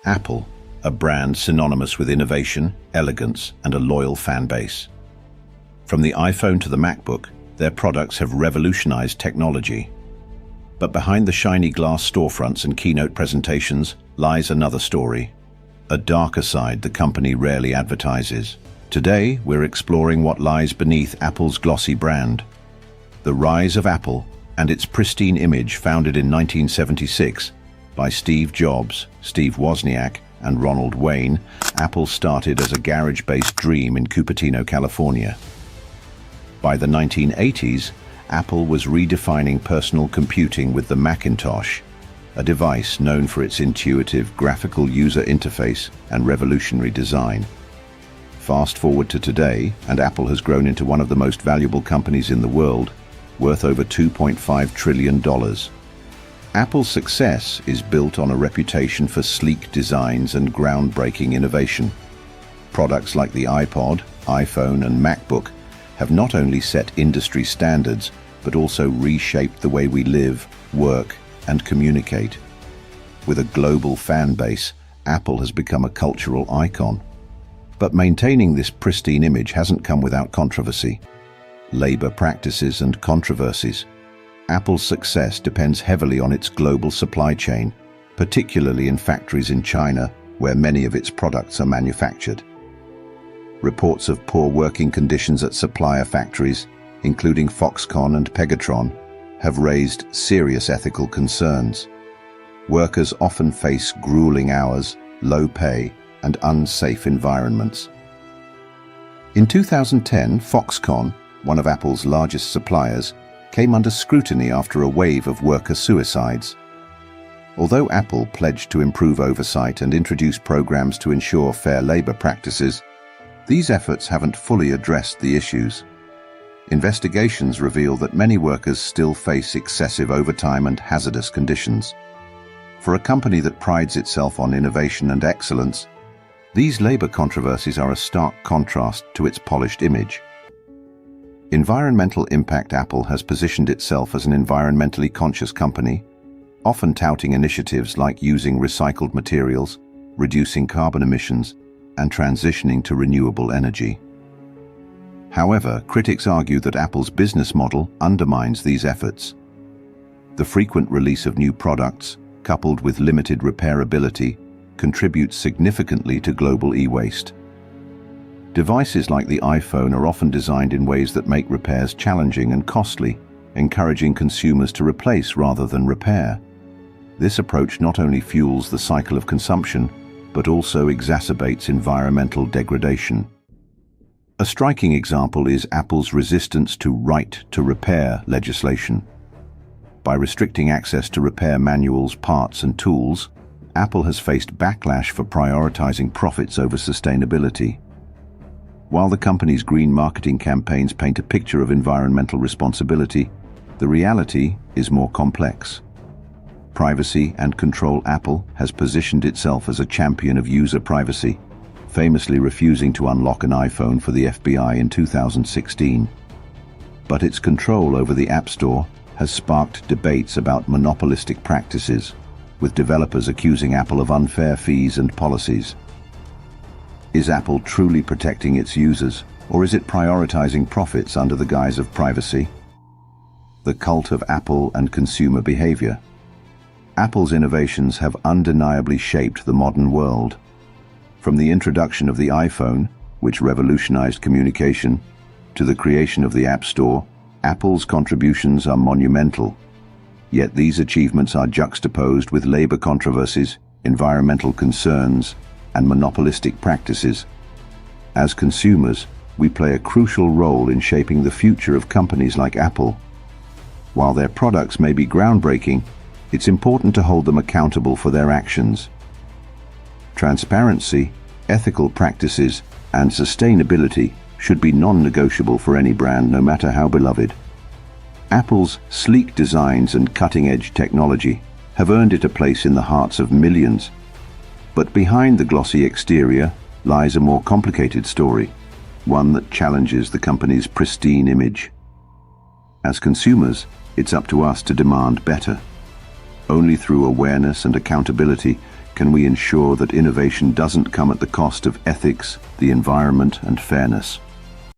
Apple, a brand synonymous with innovation, elegance, and a loyal fan base. From the iPhone to the MacBook, their products have revolutionized technology. But behind the shiny glass storefronts and keynote presentations lies another story, a darker side the company rarely advertises. Today, we're exploring what lies beneath Apple's glossy brand. The rise of Apple and its pristine image, founded in 1976 by Steve Jobs, Steve Wozniak, and Ronald Wayne. Apple started as a garage-based dream in Cupertino, California. By the 1980s, Apple was redefining personal computing with the Macintosh, a device known for its intuitive graphical user interface and revolutionary design. Fast forward to today, and Apple has grown into one of the most valuable companies in the world, worth over $2.5 trillion. Apple's success is built on a reputation for sleek designs and groundbreaking innovation. Products like the iPod, iPhone, and MacBook have not only set industry standards, but also reshaped the way we live, work, and communicate. With a global fan base, Apple has become a cultural icon. But maintaining this pristine image hasn't come without controversy. Labor practices and controversies. Apple's success depends heavily on its global supply chain, particularly in factories in China, where many of its products are manufactured. Reports of poor working conditions at supplier factories, including Foxconn and Pegatron, have raised serious ethical concerns. Workers often face grueling hours, low pay, and unsafe environments. In 2010, Foxconn, one of Apple's largest suppliers, came under scrutiny after a wave of worker suicides. Although Apple pledged to improve oversight and introduce programs to ensure fair labor practices, these efforts haven't fully addressed the issues. Investigations reveal that many workers still face excessive overtime and hazardous conditions. For a company that prides itself on innovation and excellence, these labor controversies are a stark contrast to its polished image. Environmental impact. Apple has positioned itself as an environmentally conscious company, often touting initiatives like using recycled materials, reducing carbon emissions, and transitioning to renewable energy. However, critics argue that Apple's business model undermines these efforts. The frequent release of new products, coupled with limited repairability, contributes significantly to global e-waste. Devices like the iPhone are often designed in ways that make repairs challenging and costly, encouraging consumers to replace rather than repair. This approach not only fuels the cycle of consumption, but also exacerbates environmental degradation. A striking example is Apple's resistance to right-to-repair legislation. By restricting access to repair manuals, parts, and tools, Apple has faced backlash for prioritizing profits over sustainability. While the company's green marketing campaigns paint a picture of environmental responsibility, the reality is more complex. Privacy and control. Apple has positioned itself as a champion of user privacy, famously refusing to unlock an iPhone for the FBI in 2016. But its control over the App Store has sparked debates about monopolistic practices, with developers accusing Apple of unfair fees and policies. Is Apple truly protecting its users, or is it prioritizing profits under the guise of privacy? The cult of Apple and consumer behavior. Apple's innovations have undeniably shaped the modern world. From the introduction of the iPhone, which revolutionized communication, to the creation of the App Store, Apple's contributions are monumental. Yet these achievements are juxtaposed with labor controversies, environmental concerns, and monopolistic practices. As consumers, we play a crucial role in shaping the future of companies like Apple. While their products may be groundbreaking, it's important to hold them accountable for their actions. Transparency, ethical practices, and sustainability should be non-negotiable for any brand, no matter how beloved. Apple's sleek designs and cutting-edge technology have earned it a place in the hearts of millions. But behind the glossy exterior lies a more complicated story, one that challenges the company's pristine image. As consumers, it's up to us to demand better. Only through awareness and accountability can we ensure that innovation doesn't come at the cost of ethics, the environment, and fairness?